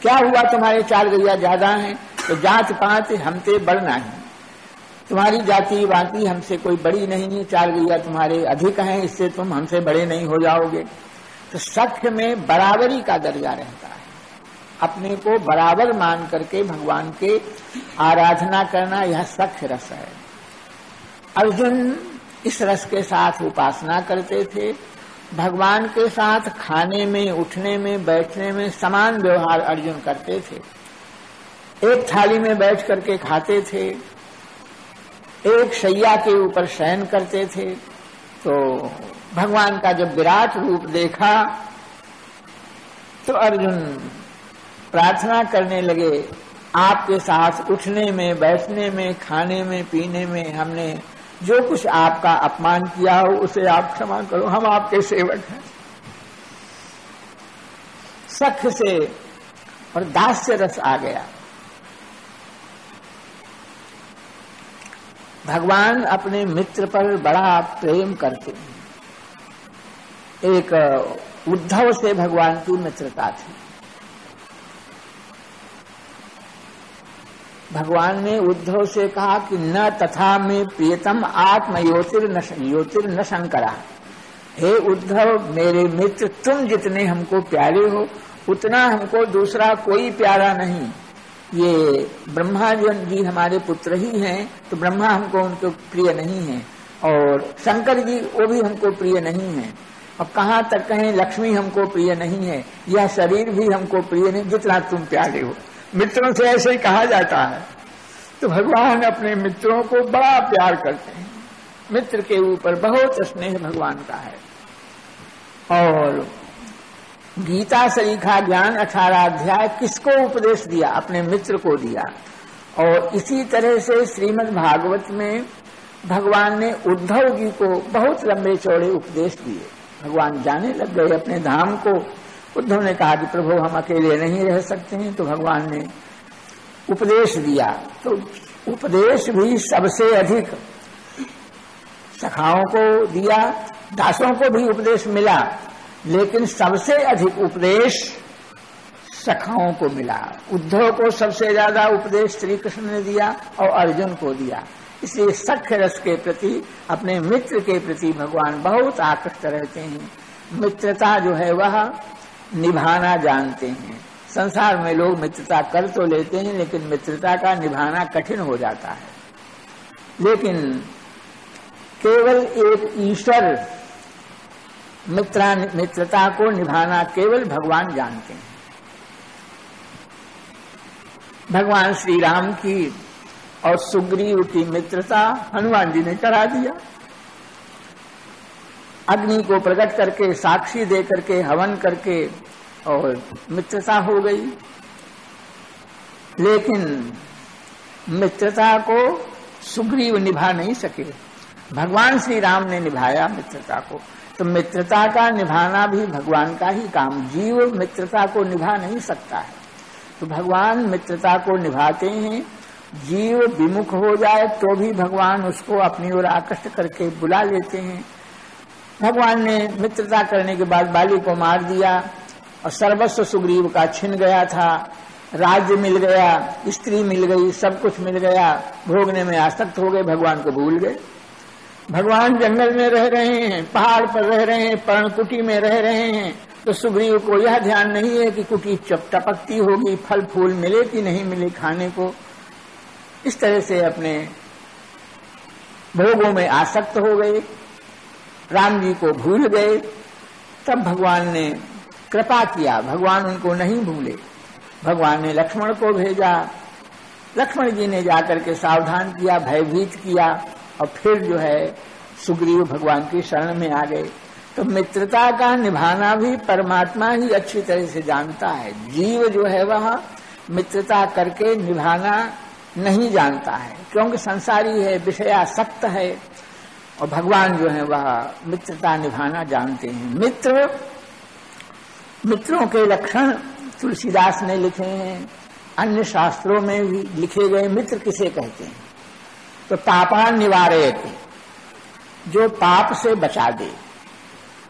क्या हुआ तुम्हारे 4 गैया ज्यादा हैं, तो जात पात हमसे बढ़ना है, तुम्हारी जाति वाति हमसे कोई बड़ी नहीं है, 4 गैया तुम्हारे अधिक हैं, इससे तुम हमसे बड़े नहीं हो जाओगे। तो सख्य में बराबरी का दर्जा रहता है, अपने को बराबर मान करके भगवान के आराधना करना, यह सख्य रस है। अर्जुन इस रस के साथ उपासना करते थे, भगवान के साथ खाने में, उठने में, बैठने में समान व्यवहार अर्जुन करते थे। एक थाली में बैठ करके खाते थे, एक शैया के ऊपर शयन करते थे। तो भगवान का जब विराट रूप देखा तो अर्जुन प्रार्थना करने लगे, आपके साथ उठने में, बैठने में, खाने में, पीने में हमने जो कुछ आपका अपमान किया हो उसे आप क्षमा करो, हम आपके सेवक हैं। सख्य से और दास्य रस आ गया। भगवान अपने मित्र पर बड़ा प्रेम करते हैं। एक उद्धव से भगवान की मित्रता थी। भगवान ने उद्धव से कहा कि न तथा में प्रियतम आत्म योतिर न शंकरा। हे उद्धव, मेरे मित्र, तुम जितने हमको प्यारे हो उतना हमको दूसरा कोई प्यारा नहीं। ये ब्रह्मा जी हमारे पुत्र ही हैं, तो ब्रह्मा हमको उनको प्रिय नहीं है, और शंकर जी वो भी हमको प्रिय नहीं है, और कहाँ तक कहें लक्ष्मी हमको प्रिय नहीं है, यह शरीर भी हमको प्रिय नहीं, जितना तुम प्यारे हो। मित्रों से ऐसे ही कहा जाता है। तो भगवान अपने मित्रों को बड़ा प्यार करते हैं, मित्र के ऊपर बहुत स्नेह भगवान का है। और गीता सरीखा ज्ञान 18 अध्याय किसको उपदेश दिया? अपने मित्र को दिया। और इसी तरह से श्रीमद् भागवत में भगवान ने उद्धव जी को बहुत लंबे चौड़े उपदेश दिए। भगवान जाने लग गए अपने धाम को। उद्धव ने कहा कि प्रभु हम अकेले नहीं रह सकते हैं, तो भगवान ने उपदेश दिया। तो उपदेश भी सबसे अधिक सखाओं को दिया, दासों को भी उपदेश मिला, लेकिन सबसे अधिक उपदेश सखाओं को मिला। उद्धव को सबसे ज्यादा उपदेश श्री कृष्ण ने दिया और अर्जुन को दिया। इसलिए सख्य रस के प्रति, अपने मित्र के प्रति भगवान बहुत आकृष्ट रहते हैं। मित्रता जो है वह निभाना जानते हैं। संसार में लोग मित्रता कर तो लेते हैं, लेकिन मित्रता का निभाना कठिन हो जाता है। लेकिन केवल एक ईश्वर मित्रता को निभाना केवल भगवान जानते हैं। भगवान श्री राम की और सुग्रीव की मित्रता हनुमान जी ने करा दिया। अग्नि को प्रकट करके, साक्षी दे करके, हवन करके और मित्रता हो गई। लेकिन मित्रता को सुग्रीव निभा नहीं सके, भगवान श्री राम ने निभाया मित्रता को। तो मित्रता का निभाना भी भगवान का ही काम। जीव मित्रता को निभा नहीं सकता है, तो भगवान मित्रता को निभाते हैं। जीव विमुख हो जाए तो भी भगवान उसको अपनी ओर आकृष्ट करके बुला लेते हैं। भगवान ने मित्रता करने के बाद बाली को मार दिया और सर्वस्व सुग्रीव का छिन गया था। राज्य मिल गया, स्त्री मिल गई, सब कुछ मिल गया, भोगने में आसक्त हो गए, भगवान को भूल गए। भगवान जंगल में रह रहे हैं, पहाड़ पर रह रहे हैं, पर्णकुटी में रह रहे हैं, तो सुग्रीव को यह ध्यान नहीं है कि कुटी टपकती होगी, फल फूल मिले कि नहीं मिले खाने को। इस तरह से अपने भोगों में आसक्त हो गए, राम जी को भूल गए। तब भगवान ने कृपा किया, भगवान उनको नहीं भूले। भगवान ने लक्ष्मण को भेजा, लक्ष्मण जी ने जाकर के सावधान किया, भयभीत किया, और फिर जो है सुग्रीव भगवान की शरण में आ गए। तो मित्रता का निभाना भी परमात्मा ही अच्छी तरह से जानता है। जीव जो है वह मित्रता करके निभाना नहीं जानता है, क्योंकि संसारी है, विषयासक्त है। और भगवान जो है वह मित्रता निभाना जानते हैं। मित्रों के लक्षण तुलसीदास ने लिखे हैं, अन्य शास्त्रों में भी लिखे गए। मित्र किसे कहते हैं? तो पापा निवारयते, जो पाप से बचा दे,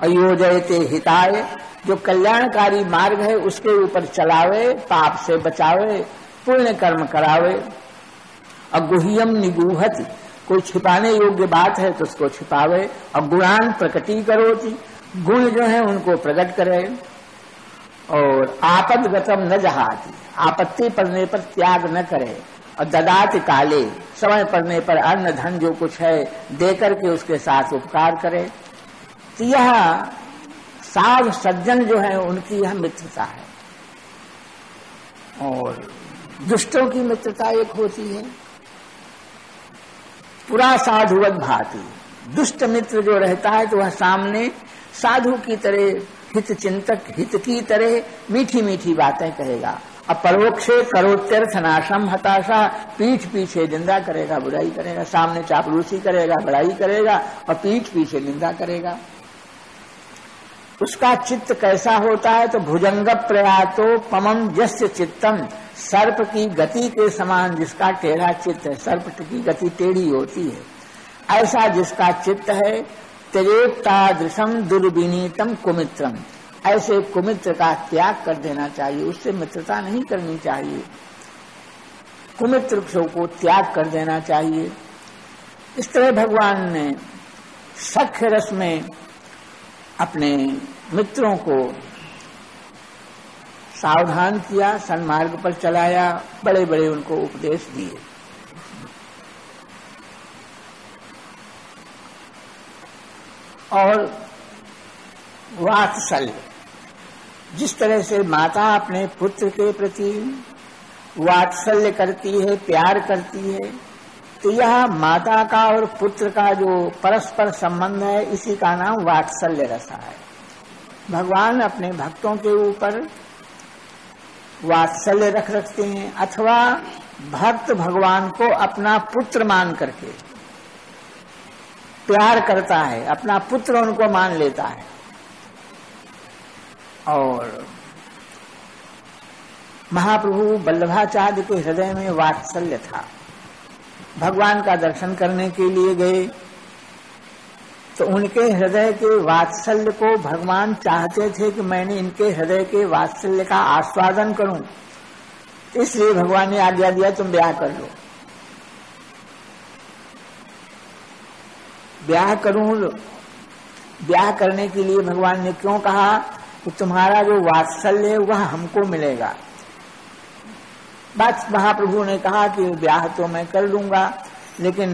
अयोजयते हिताय, जो कल्याणकारी मार्ग है उसके ऊपर चलावे, पाप से बचावे, पुण्य कर्म करावे। और गुह्यम निगूहति, कोई छिपाने योग्य बात है तो उसको छिपावे। और गुणान प्रकटी करोति, गुण जो है उनको प्रकट करे। और आपदगतम न जहाति, आपत्ति पड़ने पर त्याग न करे। और ददाति काले, समय पड़ने पर अन्न धन जो कुछ है दे करके उसके साथ उपकार करे। तो यह साध सज्जन जो है उनकी यह मित्रता है। और दुष्टों की मित्रता एक होती है, पुरा साधुवत भाति। दुष्ट मित्र जो रहता है तो वह सामने साधु की तरह, हित चिंतक हित की तरह मीठी मीठी बातें कहेगा। अपरोक्षे करोत्यर्थ नाशम हताशा, पीठ पीछे निंदा करेगा, बुराई करेगा। सामने चापलूसी करेगा, बड़ाई करेगा, और पीठ पीछे निंदा करेगा। उसका चित्त कैसा होता है तो भुजंग प्रयातो पमम जस्य चित्तम, सर्प की गति के समान जिसका टेढ़ा चित्त है। सर्प की गति टेढ़ी होती है, ऐसा जिसका चित्त है। त्यजेत्तादृशम दुर्विनीतम कुमित्रम, ऐसे कुमित्र का त्याग कर देना चाहिए, उससे मित्रता नहीं करनी चाहिए। कुमित्र को त्याग कर देना चाहिए। इस तरह भगवान ने सख्य रस में अपने मित्रों को सावधान किया, सन्मार्ग पर चलाया, बड़े बड़े उनको उपदेश दिए। और वात्सल्य, जिस तरह से माता अपने पुत्र के प्रति वात्सल्य करती है, प्यार करती है, तो यह माता का और पुत्र का जो परस्पर संबंध है इसी का नाम वात्सल्य रसा है। भगवान अपने भक्तों के ऊपर वात्सल्य रखते हैं, अथवा भक्त भगवान को अपना पुत्र मान करके प्यार करता है, अपना पुत्र उनको मान लेता है। और महाप्रभु वल्लभाचार्य के हृदय में वात्सल्य था। भगवान का दर्शन करने के लिए गए तो उनके हृदय के वात्सल्य को भगवान चाहते थे कि मैंने इनके हृदय के वात्सल्य का आस्वादन करूं, इसलिए भगवान ने आज्ञा दिया तुम ब्याह कर लो। ब्याह करने के लिए भगवान ने क्यों कहा कि तुम्हारा जो वात्सल्य है वह हमको मिलेगा। बस महाप्रभु ने कहा कि ब्याह तो मैं कर लूंगा, लेकिन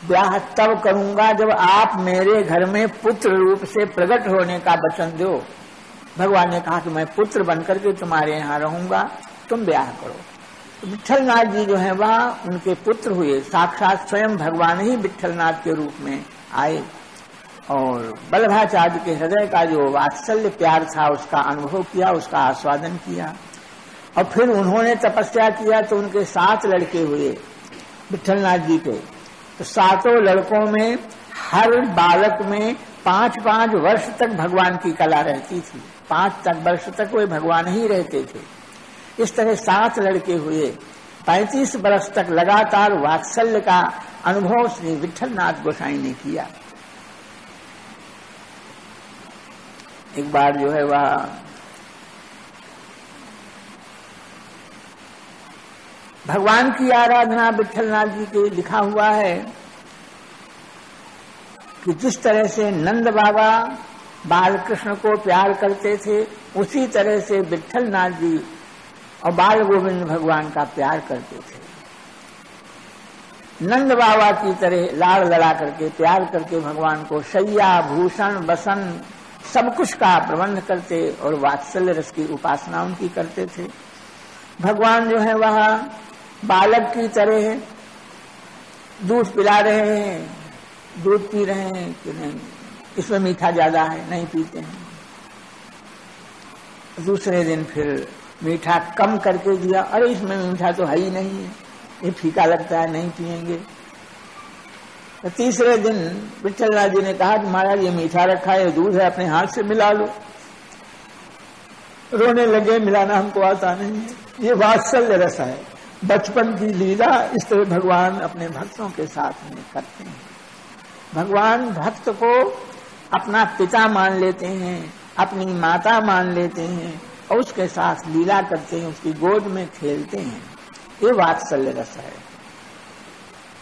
ब्याह तब करूंगा जब आप मेरे घर में पुत्र रूप से प्रकट होने का वचन दो। भगवान ने कहा कि मैं पुत्र बनकर के तुम्हारे यहाँ रहूंगा, तुम ब्याह करो। तो विट्ठलनाथ जी जो है वह उनके पुत्र हुए, साक्षात स्वयं भगवान ही विट्ठलनाथ के रूप में आए। और वल्लभाचार्य के हृदय का जो वात्सल्य प्यार था उसका अनुभव किया, उसका आस्वादन किया। और फिर उन्होंने तपस्या किया तो उनके 7 लड़के हुए विट्ठलनाथ जी के। तो 7 लड़कों में हर बालक में 5-5 वर्ष तक भगवान की कला रहती थी। 5 वर्ष तक वे भगवान ही रहते थे। इस तरह 7 लड़के हुए। 35 वर्ष तक लगातार वात्सल्य का अनुभव श्री विट्ठलनाथ गोसाई ने किया। एक बार जो है वह भगवान की आराधना विट्ठलनाथ जी के लिखा हुआ है कि जिस तरह से नंद बाबा बाल कृष्ण को प्यार करते थे, उसी तरह से विट्ठलनाथ जी और बाल गोविंद भगवान का प्यार करते थे। नंद बाबा की तरह लाड़ लड़ा करके प्यार करके भगवान को शैया भूषण बसन सब कुछ का प्रबंध करते और वात्सल्य रस की उपासना उनकी करते थे। भगवान जो है वह बालक की तरह दूध पिला रहे हैं, दूध पी रहे हैं कि नहीं, इसमें मीठा ज्यादा है, नहीं पीते हैं। दूसरे दिन फिर मीठा कम करके दिया, अरे इसमें मीठा तो है ही नहीं है, ये फीका लगता है, नहीं पिएंगे। तो तीसरे दिन विट्ठलनाथ जी ने कहा कि महाराज ये मीठा रखा है, दूध है, अपने हाथ से मिला लो। रोने लगे, मिलाना हमको आता नहीं है। ये वात्सल्य रस है, बचपन की लीला। इस तरह भगवान अपने भक्तों के साथ में करते हैं। भगवान भक्त को अपना पिता मान लेते हैं, अपनी माता मान लेते हैं और उसके साथ लीला करते हैं, उसकी गोद में खेलते हैं। ये वात्सल्य रस है।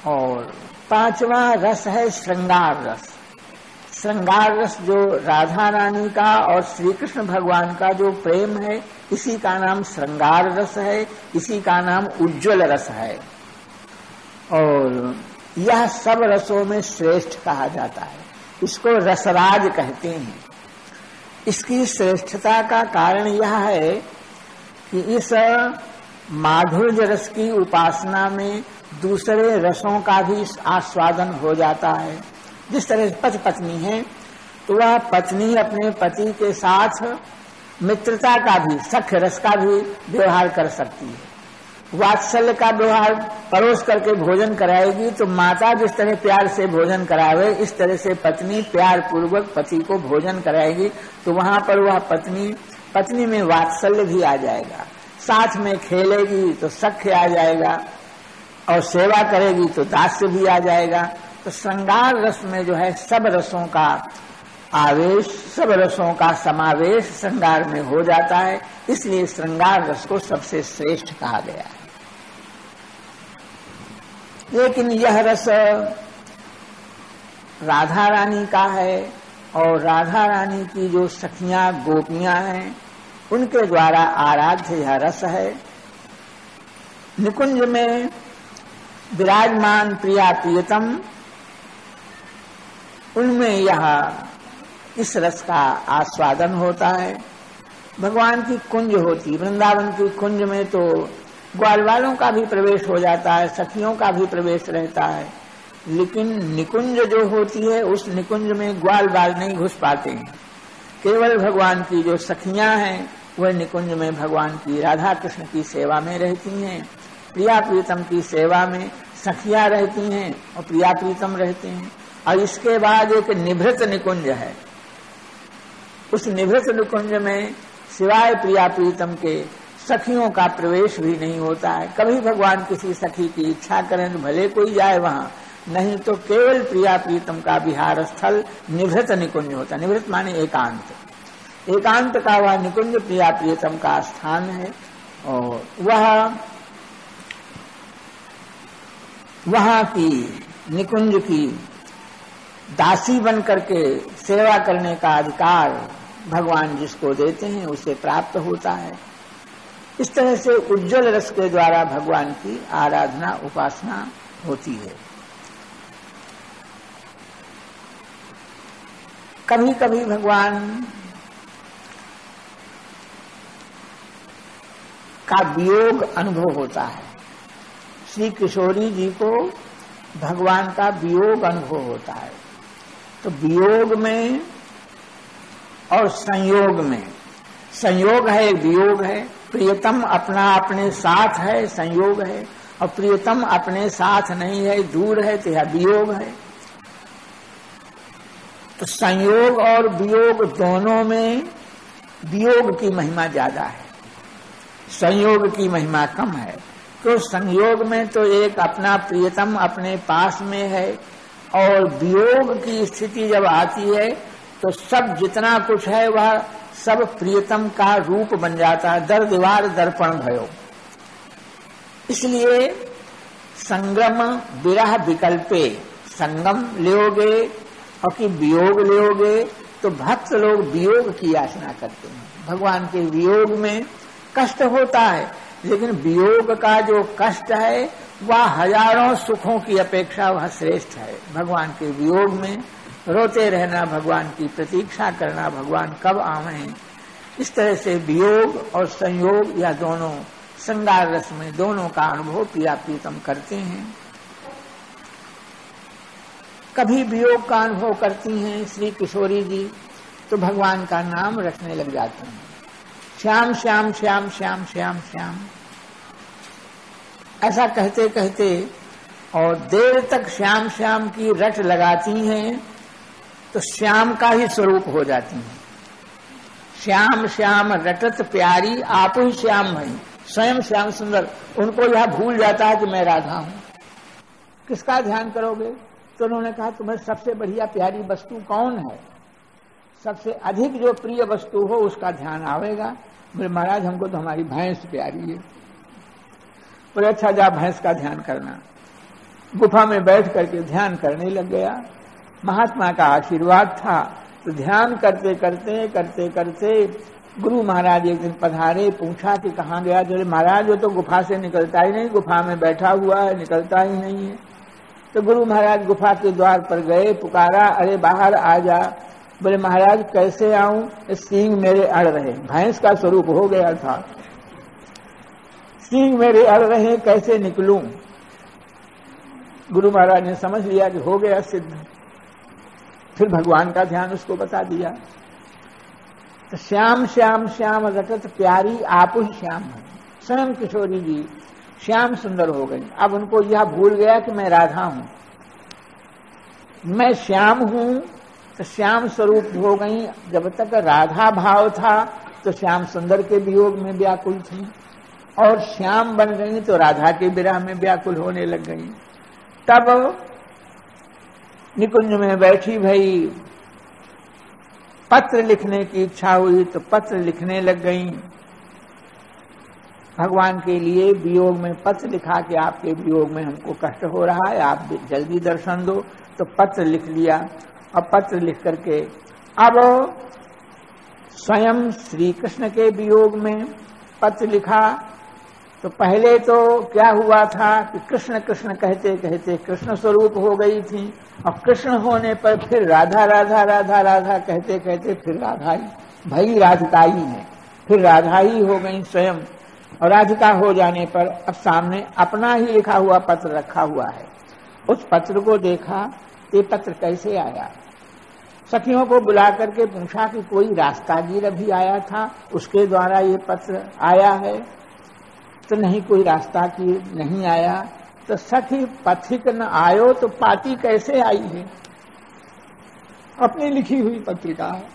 और पांचवा रस है श्रृंगार रस। श्रृंगार रस जो राधा रानी का और श्री कृष्ण भगवान का जो प्रेम है, इसी का नाम श्रृंगार रस है, इसी का नाम उज्ज्वल रस है। और यह सब रसों में श्रेष्ठ कहा जाता है। इसको रसराज कहते हैं। इसकी श्रेष्ठता का कारण यह है कि इस माधुर्य रस की उपासना में दूसरे रसों का भी आस्वादन हो जाता है। जिस तरह पति पत्नी है तो वह पत्नी अपने पति के साथ मित्रता का भी, सख्य रस का भी व्यवहार कर सकती है। वात्सल्य का व्यवहार परोस करके भोजन कराएगी तो माता जिस तरह प्यार से भोजन करावे, इस तरह से पत्नी प्यार पूर्वक पति को भोजन कराएगी। तो वहां पर वह पत्नी में वात्सल्य भी आ जाएगा। साथ में खेलेगी तो सख्य आ जाएगा, और सेवा करेगी तो दास्य भी आ जाएगा। तो श्रृंगार रस में जो है सब रसों का आवेश, सब रसों का समावेश श्रृंगार में हो जाता है। इसलिए श्रृंगार रस को सबसे श्रेष्ठ कहा गया है। लेकिन यह रस राधा रानी का है, और राधा रानी की जो सखियां गोपियां हैं उनके द्वारा आराध्य यह रस है। निकुंज में विराजमान प्रिया प्रियतम, उनमें यह इस रस का आस्वादन होता है। भगवान की कुंज होती, वृंदावन की कुंज में तो ग्वाल वालों का भी प्रवेश हो जाता है, सखियों का भी प्रवेश रहता है। लेकिन निकुंज जो होती है उस निकुंज में ग्वाल बाल नहीं घुस पाते हैं। केवल भगवान की जो सखियां हैं वह निकुंज में भगवान की राधा कृष्ण की सेवा में रहती हैं। प्रिया प्रीतम की सेवा में सखियां रहती हैं और प्रिया प्रीतम रहते हैं। और इसके बाद एक निभृत निकुंज है। उस निभृत निकुंज में सिवाय प्रिया प्रीतम के सखियों का प्रवेश भी नहीं होता है। कभी भगवान किसी सखी की इच्छा करें तो भले कोई जाए वहां, नहीं तो केवल प्रिया प्रीतम का विहार स्थल निभृत निकुंज होता है। निभृत माने एकांत, एकांत का वह निकुंज प्रिया प्रीतम का स्थान है। और वहां की निकुंज की दासी बन करके सेवा करने का अधिकार भगवान जिसको देते हैं उसे प्राप्त होता है। इस तरह से उज्ज्वल रस के द्वारा भगवान की आराधना उपासना होती है। कभी कभी भगवान का वियोग अनुभव होता है। श्री किशोरी जी को भगवान का वियोग अनुभव होता है। तो वियोग में और संयोग में, संयोग है वियोग है, प्रियतम अपना अपने साथ है संयोग है, और प्रियतम अपने साथ नहीं है दूर है तो यह वियोग है। तो संयोग और वियोग दोनों में वियोग की महिमा ज्यादा है, संयोग की महिमा कम है। तो संयोग में तो एक अपना प्रियतम अपने पास में है, और वियोग की स्थिति जब आती है तो सब जितना कुछ है वह सब प्रियतम का रूप बन जाता है। दर दीवार दर्पण भयो। इसलिए संगम विरह विकल्पे, संगम लोगे और कि वियोग लोगे तो भक्त लोग वियोग की याचना करते हैं। भगवान के वियोग में कष्ट होता है, लेकिन वियोग का जो कष्ट है वह हजारों सुखों की अपेक्षा वह श्रेष्ठ है। भगवान के वियोग में रोते रहना, भगवान की प्रतीक्षा करना, भगवान कब आवें। इस तरह से वियोग और संयोग या दोनों श्रृंगार रस में दोनों का अनुभव प्रिया प्रीतम करते हैं। कभी वियोग का अनुभव करती हैं श्री किशोरी जी तो भगवान का नाम रटने लग जाते हैं। श्याम श्याम श्याम श्याम श्याम श्याम ऐसा कहते कहते और देर तक श्याम श्याम की रट लगाती हैं तो श्याम का ही स्वरूप हो जाती हैं। श्याम श्याम रटत प्यारी आप ही श्याम भई, स्वयं श्याम सुंदर। उनको यह भूल जाता है कि मैं राधा हूं। किसका ध्यान करोगे? तो उन्होंने कहा तुम्हें सबसे बढ़िया प्यारी वस्तु कौन है? सबसे अधिक जो प्रिय वस्तु हो उसका ध्यान आवेगा। बोले महाराज हमको तो हमारी भैंस प्यारी है। बोले अच्छा जा भैंस का ध्यान करना। गुफा में बैठ करके ध्यान करने लग गया। महात्मा का आशीर्वाद था तो ध्यान करते करते करते करते गुरु महाराज एक दिन पधारे, पूछा कि कहाँ गया? बोले महाराज वो तो गुफा से निकलता ही नहीं, गुफा में बैठा हुआ है, निकलता ही नहीं है। तो गुरु महाराज गुफा के द्वार पर गए, पुकारा, अरे बाहर आ जा। बोले महाराज कैसे आऊं? सींग मेरे अड़ रहे। भैंस का स्वरूप हो गया था, सींग मेरे अड़ रहे, कैसे निकलूं? गुरु महाराज ने समझ लिया कि हो गया सिद्ध। फिर भगवान का ध्यान उसको बता दिया। तो श्याम श्याम श्याम रटत प्यारी आपु ही श्याम है। स्वयं किशोरी जी श्याम सुंदर हो गई। अब उनको यह भूल गया कि मैं राधा हूं, मैं श्याम हूं, तो श्याम स्वरूप हो गई। जब तक राधा भाव था तो श्याम सुंदर के वियोग में व्याकुल थी, और श्याम बन गई तो राधा के विरह में व्याकुल होने लग गई। तब निकुंज में बैठी भई, पत्र लिखने की इच्छा हुई तो पत्र लिखने लग गई। भगवान के लिए वियोग में पत्र लिखा कि आपके वियोग में हमको कष्ट हो रहा है, आप जल्दी दर्शन दो। तो पत्र लिख लिया। अब पत्र लिख करके अब स्वयं श्री कृष्ण के वियोग में पत्र लिखा। तो पहले तो क्या हुआ था कि कृष्ण कृष्ण कहते कहते कृष्ण स्वरूप हो गई थी, और कृष्ण होने पर फिर राधा राधा राधा राधा कहते कहते फिर राधा ही भई राधिकाई है, फिर राधा ही हो गई स्वयं। और राधिका हो जाने पर अब सामने अपना ही लिखा हुआ पत्र रखा हुआ है। उस पत्र को देखा, ये पत्र कैसे आया? सखियों को बुला करके पूछा कि कोई रास्तागीर अभी आया था, उसके द्वारा ये पत्र आया है? तो नहीं, कोई रास्ता की नहीं आया। तो सखी पथिक न आयो तो पाती कैसे आई है? अपनी लिखी हुई पत्रिका है।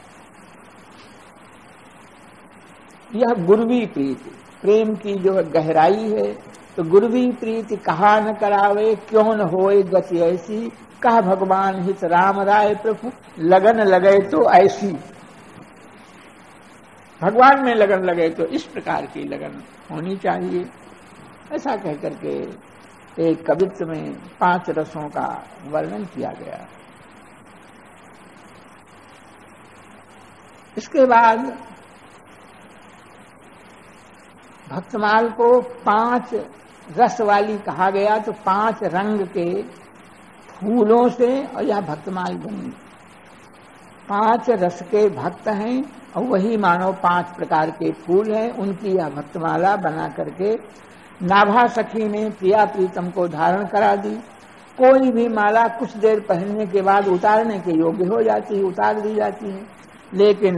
यह गुरवी प्रीति, प्रेम की जो गहराई है। तो गुरवी प्रीति कहा न करावे, क्यों न होए गति ऐसी, कहा भगवान हित राम राय प्रभु, लगन लगे तो ऐसी। भगवान में लगन लगे तो इस प्रकार की लगन होनी चाहिए। ऐसा कह करके एक कवित्व में 5 रसों का वर्णन किया गया। इसके बाद भक्तमाल को 5 रस वाली कहा गया। तो 5 रंग के फूलों से और यह भक्तमाल बनी। 5 रस के भक्त हैं और वही मानो 5 प्रकार के फूल हैं। उनकी यह भक्तमाला बना करके नाभा सखी ने प्रिया प्रीतम को धारण करा दी। कोई भी माला कुछ देर पहनने के बाद उतारने के योग्य हो जाती है, उतार दी जाती है। लेकिन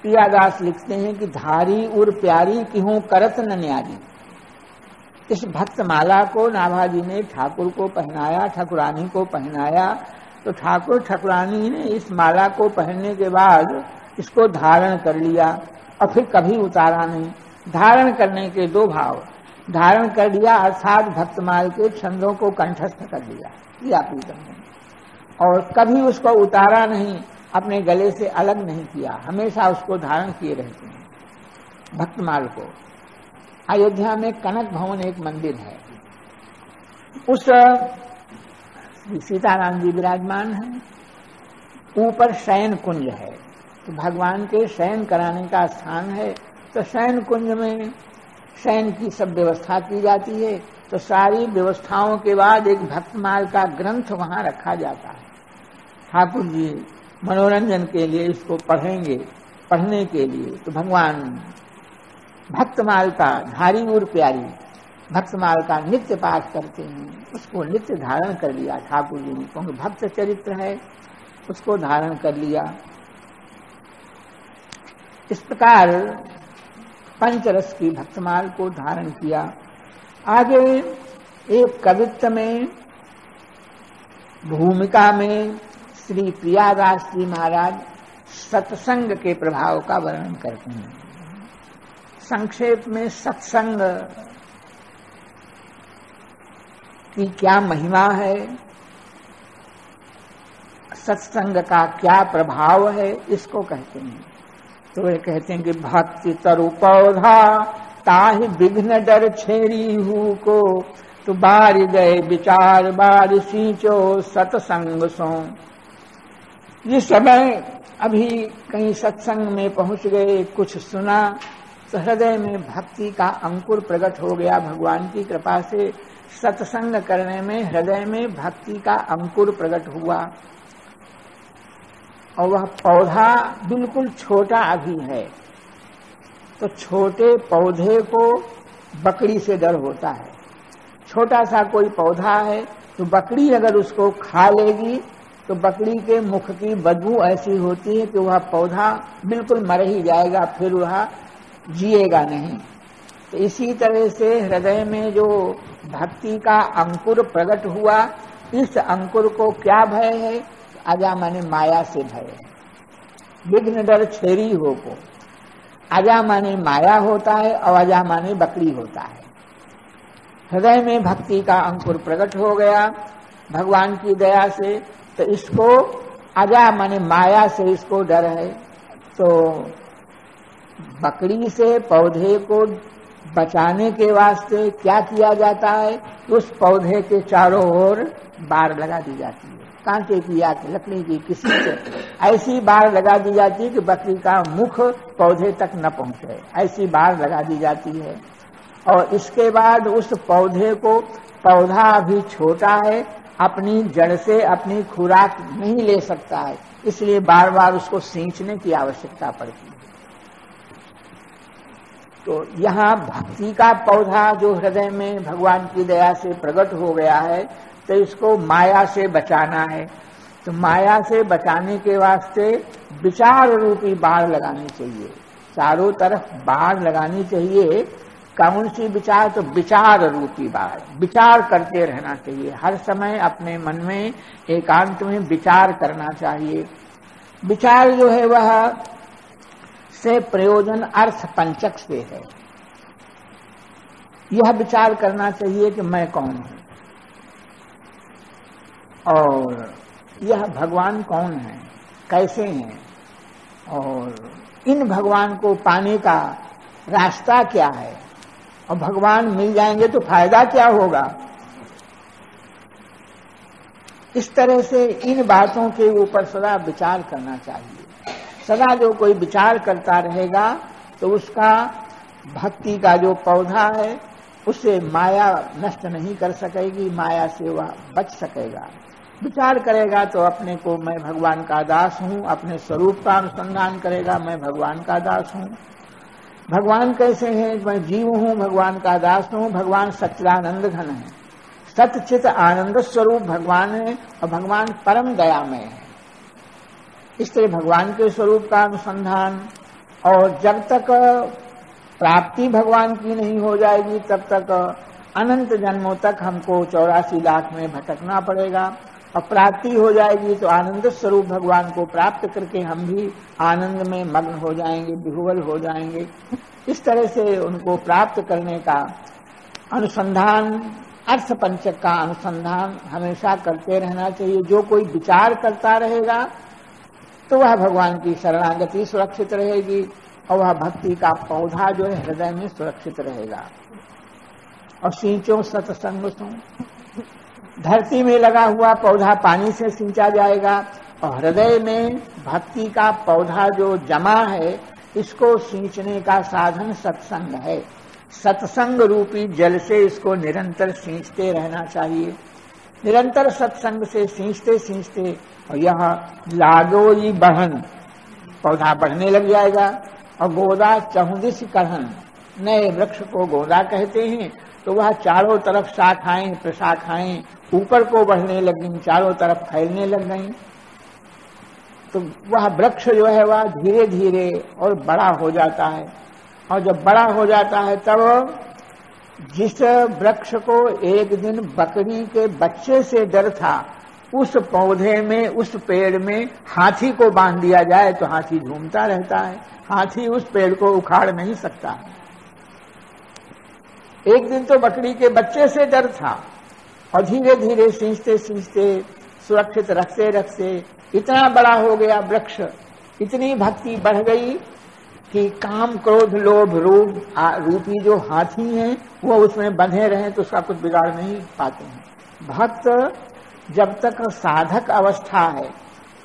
प्रियादास लिखते हैं कि धारी उर प्यारी किहूं करत न न्यारी। इस भक्तमाला को नाभा जी ने ठाकुर को पहनाया, ठाकुरानी को पहनाया। तो ठाकुर ठाकुरानी ने इस माला को पहनने के बाद इसको धारण कर लिया और फिर कभी उतारा नहीं। धारण करने के 2 भाव, धारण कर लिया अर्थात भक्तमाल के छंदों को कंठस्थ कर लिया, या प्रीतम ने, और कभी उसको उतारा नहीं, अपने गले से अलग नहीं किया, हमेशा उसको धारण किए रहते हैं भक्तमाल को। अयोध्या में कनक भवन एक मंदिर है, उस सीताराम जी विराजमान हैं, ऊपर शयन कुंज है। तो भगवान के शयन कराने का स्थान है। तो शयन कुंज में शयन की सब व्यवस्था की जाती है। तो सारी व्यवस्थाओं के बाद एक भक्तमाल का ग्रंथ वहां रखा जाता है। ठाकुर जी मनोरंजन के लिए इसको पढ़ेंगे, पढ़ने के लिए। तो भगवान भक्तमाल का धारी और प्यारी भक्तमाल का नित्य पाठ करते हैं, उसको नित्य धारण कर लिया ठाकुर जी ने, क्योंकि भक्त चरित्र है, उसको धारण कर लिया। इस प्रकार पंचरस की भक्तमाल को धारण किया। आगे एक कवित्व में भूमिका में श्री प्रियादास जी महाराज सत्संग के प्रभाव का वर्णन करते हैं। संक्षेप में सत्संग की क्या महिमा है, सत्संग का क्या प्रभाव है, इसको कहते हैं। तो वे कहते हैं कि भक्ति तरु पौधा ताहि विघ्न डर छेरी हु को, तो बार गए विचार बार सींचो सत्संग सो। जिस समय अभी कहीं सत्संग में पहुंच गए, कुछ सुना, तो हृदय में भक्ति का अंकुर प्रकट हो गया। भगवान की कृपा से सत्संग करने में हृदय में भक्ति का अंकुर प्रकट हुआ, और वह पौधा बिल्कुल छोटा अभी है। तो छोटे पौधे को बकरी से डर होता है। छोटा सा कोई पौधा है तो बकरी अगर उसको खा लेगी तो बकरी के मुख की बदबू ऐसी होती है कि वह पौधा बिल्कुल मर ही जाएगा, फिर वह जिएगा नहीं। तो इसी तरह से हृदय में जो भक्ति का अंकुर प्रकट हुआ, इस अंकुर को क्या भय है? आजा माने माया से भय है। विघ्न डर छेरी हो को, आजा माने माया होता है और आजा माने बकरी होता है। हृदय में भक्ति का अंकुर प्रकट हो गया भगवान की दया से, तो इसको आजा माने माया से इसको डर है। तो बकरी से पौधे को बचाने के वास्ते क्या किया जाता है? उस पौधे के चारों ओर बाड़ लगा दी जाती है, कांटे की या लकड़ी की, किसी से ऐसी बाड़ लगा दी जाती है कि बकरी का मुख पौधे तक न पहुंचे, ऐसी बाड़ लगा दी जाती है। और इसके बाद उस पौधे को, पौधा अभी छोटा है, अपनी जड़ से अपनी खुराक नहीं ले सकता है, इसलिए बार बार उसको सींचने की आवश्यकता पड़ती है। तो यहाँ भक्ति का पौधा जो हृदय में भगवान की दया से प्रकट हो गया है, तो इसको माया से बचाना है। तो माया से बचाने के वास्ते विचार रूपी बाड़ लगानी चाहिए, चारों तरफ बाड़ लगानी चाहिए। कौन सी विचार? तो विचार रूपी बाड़, विचार करते रहना चाहिए। हर समय अपने मन में एकांत में विचार करना चाहिए। विचार जो है वह से प्रयोजन अर्थ पंचक से है। यह विचार करना चाहिए कि मैं कौन हूं और यह भगवान कौन है, कैसे हैं, और इन भगवान को पाने का रास्ता क्या है, और भगवान मिल जाएंगे तो फायदा क्या होगा। इस तरह से इन बातों के ऊपर सदा विचार करना चाहिए। सदा जो कोई विचार करता रहेगा तो उसका भक्ति का जो पौधा है उसे माया नष्ट नहीं कर सकेगी, माया से वह बच सकेगा। विचार करेगा तो अपने को मैं भगवान का दास हूँ, अपने स्वरूप का अनुसंधान करेगा, मैं भगवान का दास हूँ। भगवान कैसे हैं? मैं जीव हूँ, भगवान का दास हूँ। भगवान सच्चिदानंद घन है, सच्चित आनंद स्वरूप भगवान है, और भगवान परम दयामय है। इस तरह भगवान के स्वरूप का अनुसंधान, और जब तक प्राप्ति भगवान की नहीं हो जाएगी तब तक अनंत जन्मों तक हमको 84 लाख में भटकना पड़ेगा, और प्राप्ति हो जाएगी तो आनंद स्वरूप भगवान को प्राप्त करके हम भी आनंद में मग्न हो जाएंगे, विह्वल हो जाएंगे। इस तरह से उनको प्राप्त करने का अनुसंधान, अर्थ पंचक का अनुसंधान हमेशा करते रहना चाहिए। जो कोई विचार करता रहेगा तो वह भगवान की शरणागति सुरक्षित रहेगी, और वह भक्ति का पौधा जो है हृदय में सुरक्षित रहेगा। और सींचो सत्संग सो, धरती में लगा हुआ पौधा पानी से सींचा जाएगा, और हृदय में भक्ति का पौधा जो जमा है इसको सींचने का साधन सत्संग है। सत्संग रूपी जल से इसको निरंतर सींचते रहना चाहिए। निरंतर सत्संग से सींचते सींचते और यह लागो ही बढ़न, पौधा बढ़ने लग जाएगा। और गोदा चहुदिश कहन, नए वृक्ष को गोदा कहते हैं। तो वह चारों तरफ शाखाएं प्रशाखाएं ऊपर को बढ़ने लगी, चारों तरफ फैलने लग गई। तो वह वृक्ष जो है वह धीरे धीरे और बड़ा हो जाता है, और जब बड़ा हो जाता है तब जिस वृक्ष को एक दिन बकरी के बच्चे से डर था, उस पौधे में, उस पेड़ में हाथी को बांध दिया जाए तो हाथी घूमता रहता है, हाथी उस पेड़ को उखाड़ नहीं सकता। एक दिन तो बकरी के बच्चे से डर था, और धीरे धीरे सींचते सींचते सुरक्षित रखते रखते इतना बड़ा हो गया वृक्ष, इतनी भक्ति बढ़ गई कि काम क्रोध लोभ रूपी जो हाथी हैं वो उसमें बंधे रहे तो उसका कुछ बिगाड़ नहीं पाते हैं। भक्त जब तक साधक अवस्था है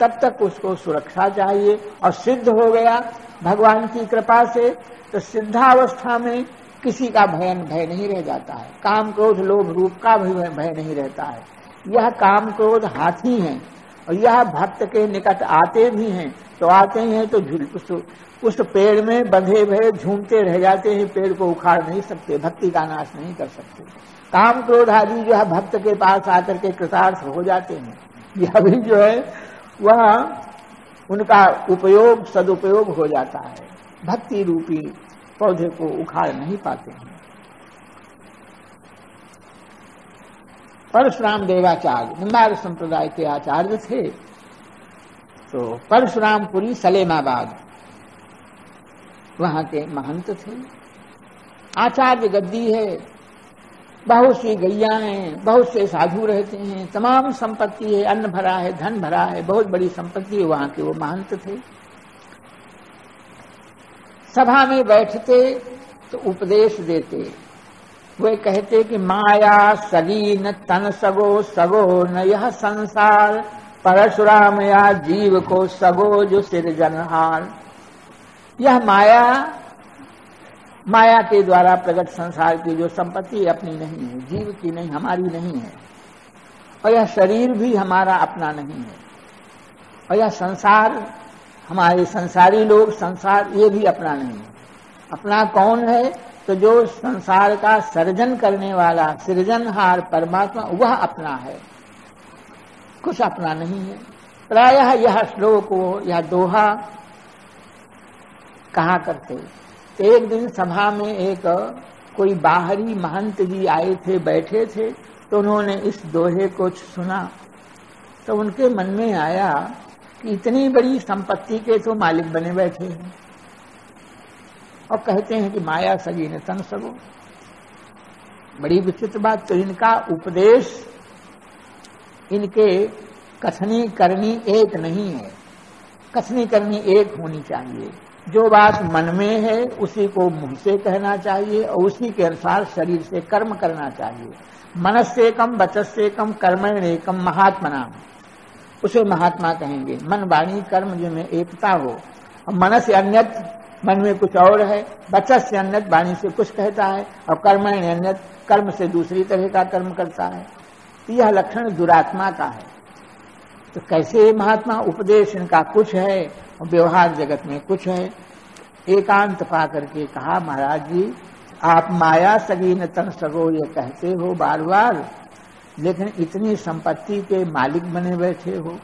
तब तक उसको सुरक्षा चाहिए, और सिद्ध हो गया भगवान की कृपा से तो सिद्धावस्था में किसी का भय नहीं रह जाता है। काम क्रोध लोभ रूप का भी भय नहीं रहता है। यह काम क्रोध हाथी हैं और यह भक्त के निकट आते भी हैं तो आते हैं तो उस पेड़ में बंधे भये झूमते रह जाते हैं, पेड़ को उखाड़ नहीं सकते, भक्ति का नाश नहीं कर सकते। काम क्रोध आदि जो है भक्त के पास आकर के कृतार्थ हो जाते हैं, यह भी जो है वह उनका उपयोग सदुपयोग हो जाता है, भक्ति रूपी पौधे को उखाड़ नहीं पाते हैं। परशुराम देवाचार्य निम्बार्क संप्रदाय के आचार्य थे। तो परशुरामपुरी सलेमाबाद वहां के महंत थे। आचार्य गद्दी है, बहुत सी गैया हैं, बहुत से साधु रहते हैं, तमाम संपत्ति है, अन्न भरा है, धन भरा है, बहुत बड़ी संपत्ति है। वहां के वो महंत थे। सभा में बैठते तो उपदेश देते। वे कहते कि माया सलीन तन सगो सगो न यह संसार, परशुराम या जीव को सगो जो सिरजनहार। यह माया के द्वारा प्रकट संसार की जो संपत्ति अपनी नहीं है, जीव की नहीं, हमारी नहीं है, और यह शरीर भी हमारा अपना नहीं है, और यह संसार हमारे संसारी लोग, संसार ये भी अपना नहीं है। अपना कौन है? तो जो संसार का सर्जन करने वाला सृजनहार परमात्मा, वह अपना है, कुछ अपना नहीं है। प्रायः यह श्लोक यह दोहा कहा करते। तो एक दिन सभा में एक कोई बाहरी महंत जी आए थे, बैठे थे, तो उन्होंने इस दोहे को सुना तो उनके मन में आया कि इतनी बड़ी संपत्ति के तो मालिक बने बैठे हैं और कहते हैं कि माया सगी न तन सगो। बड़ी विचित्र बात। तो इनका उपदेश, इनके कथनी करनी एक नहीं है, कथनी करनी एक होनी चाहिए। जो बात मन में है उसी को मुंह से कहना चाहिए और उसी के अनुसार शरीर से कर्म करना चाहिए। मनस्सेकम वचस्सेकम कर्मण्येकम महात्मनाम, उसे महात्मा कहेंगे। मन वाणी कर्म जिनमें एकता हो। और मनस से अन्यत, मन में कुछ और है, वचस से अन्यत, वाणी से कुछ कहता है, और कर्मण्य अन्यत, कर्म से दूसरी तरह का कर्म करता है। यह लक्षण दुरात्मा का है। तो कैसे महात्मा? उपदेश इनका कुछ है और व्यवहार जगत में कुछ है। एकांत पा करके कहा, महाराज जी आप माया सगी न तन सगो ये कहते हो बार बार, लेकिन इतनी संपत्ति के मालिक बने बैठे हो,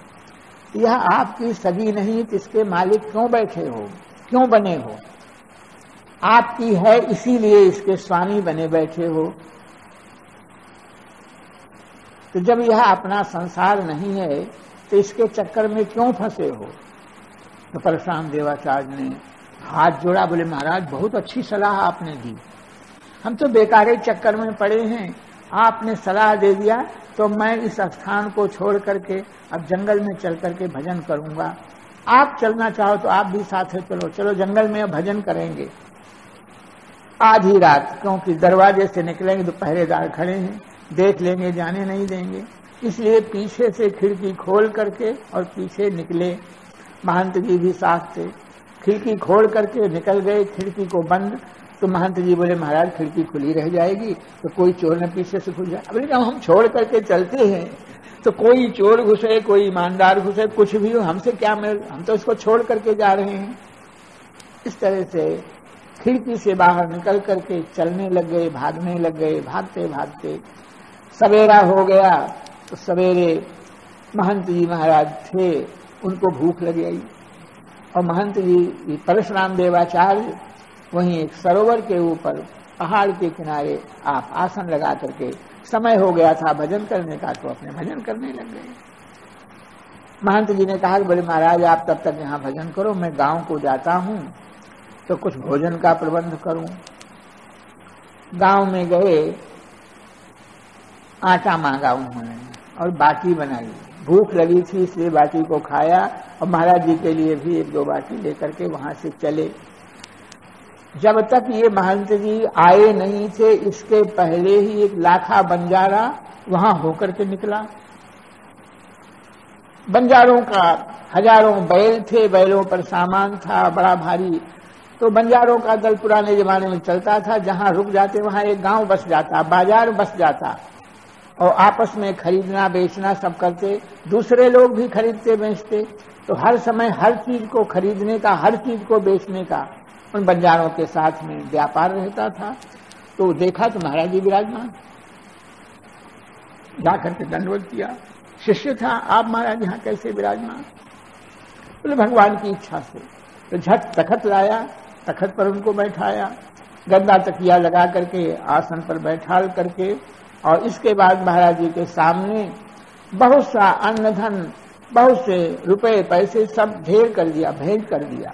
यह आपकी सगी नहीं तो इसके मालिक क्यों बैठे हो, क्यों बने हो? आपकी है इसीलिए इसके स्वामी बने बैठे हो। तो जब यह अपना संसार नहीं है तो इसके चक्कर में क्यों फंसे हो? तो परशुराम देवाचार्य ने हाथ जोड़ा, बोले महाराज बहुत अच्छी सलाह आपने दी, हम तो बेकारे चक्कर में पड़े हैं, आपने सलाह दे दिया तो मैं इस स्थान को छोड़ करके अब जंगल में चल करके भजन करूंगा। आप चलना चाहो तो आप भी साथ है, चलो चलो जंगल में भजन करेंगे। आधी रात, क्योंकि दरवाजे से निकलेंगे तो पहरेदार खड़े हैं, देख लेंगे, जाने नहीं देंगे, इसलिए पीछे से खिड़की खोल करके और पीछे निकले। महंत जी भी साथ थे, खिड़की खोल करके निकल गए, खिड़की को बंद। तो महंत जी बोले महाराज खिड़की खुली रह जाएगी तो कोई चोर न पीछे से खुल जाए। बोले जब हम छोड़ करके चलते हैं तो कोई चोर घुसे, कोई ईमानदार घुसे, कुछ भी हो, हमसे क्या मिल, हम तो इसको छोड़ करके जा रहे हैं। इस तरह से खिड़की से बाहर निकल करके चलने लग गए, भागने लग गए, भागते भागते सवेरा हो गया। तो सवेरे महंत जी महाराज थे, उनको भूख लग गई और महंत जी परशुराम देवाचार्य वहीं एक सरोवर के ऊपर पहाड़ के किनारे आप आसन लगा करके, समय हो गया था भजन करने का, तो अपने भजन करने लग गए। महंत जी ने कहा, बोले महाराज आप तब तक यहाँ भजन करो, मैं गांव को जाता हूँ तो कुछ भोजन का प्रबंध करूं। गांव में गए, आटा मांगा उन्होंने और बाटी बनाई, भूख लगी थी इसलिए बाटी को खाया और महाराज जी के लिए भी 1-2 बाटी लेकर के वहां से चले। जब तक ये महंत जी आए नहीं थे, इसके पहले ही एक लाखा बंजारा वहां होकर के निकला। बंजारों का हजारों बैल थे, बैलों पर सामान था बड़ा भारी। तो बंजारों का दल पुराने जमाने में चलता था, जहां रुक जाते वहां एक गांव बस जाता, बाजार बस जाता और आपस में खरीदना बेचना सब करते। दूसरे लोग भी खरीदते बेचते, तो हर समय हर चीज को खरीदने का, हर चीज को बेचने का उन बंजारों के साथ में व्यापार रहता था। तो देखा तो महाराज जी विराजमान, जाकर के दंडवत किया। शिष्य था, आप महाराज यहाँ कैसे विराजमान? बोले भगवान की इच्छा से। तो झट तखत लाया, तखत पर उनको बैठाया, गद्दा तकिया लगा करके आसन पर बैठाल करके, और इसके बाद महाराज जी के सामने बहुत सा अन्न धन, बहुत से रुपए पैसे सब ढेर कर दिया, भेंट कर दिया।